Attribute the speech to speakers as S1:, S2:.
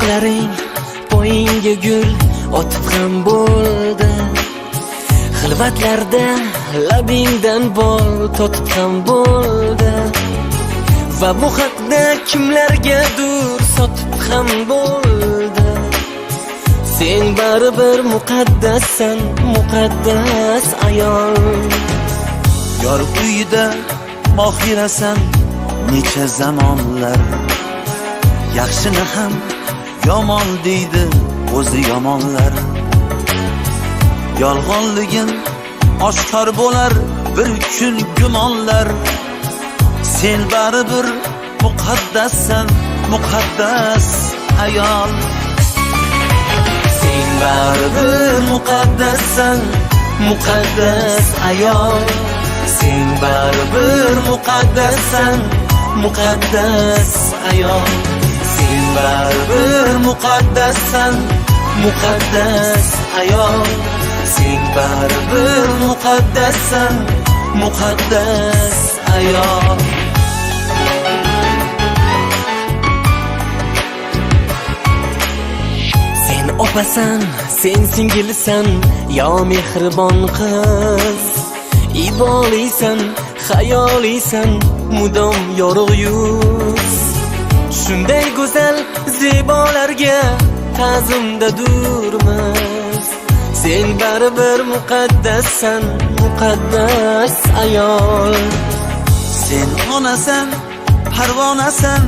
S1: barglaring poyingga gul otib ham bo'ldi. Xilvatlarda labingdan bol totib ham bo'ldi. Va bu haqda kimlargadir sotib ham bo'ldi. Sen baribir muqaddassan, muqaddas ayol.
S2: Yor uyida mohirasan necha zamonlar. Yaxshini ham yomon deydi o'zi yomonlar. Yolg'onligin oshkor bo'lar bir kun gumonlar. Sen baribir muqaddassan, muqaddas ayol. Sen baribir muqaddassan, muqaddas ayol. Sen baribir muqaddassan, muqaddas ayol. Sen baribir muqaddassan, muqaddas ayol. Sen baribir muqaddassan, muqaddas ayol. Sen opasan, sen singilsan, yo mehribon qiz. Ibolisan, xayolisan, mudom yorug' yuz. Shunday go'zal zebolarga ta'zimda durmiz. Sen baribir muqaddassan, muqaddas ayol. Sen onasan, parvonasan,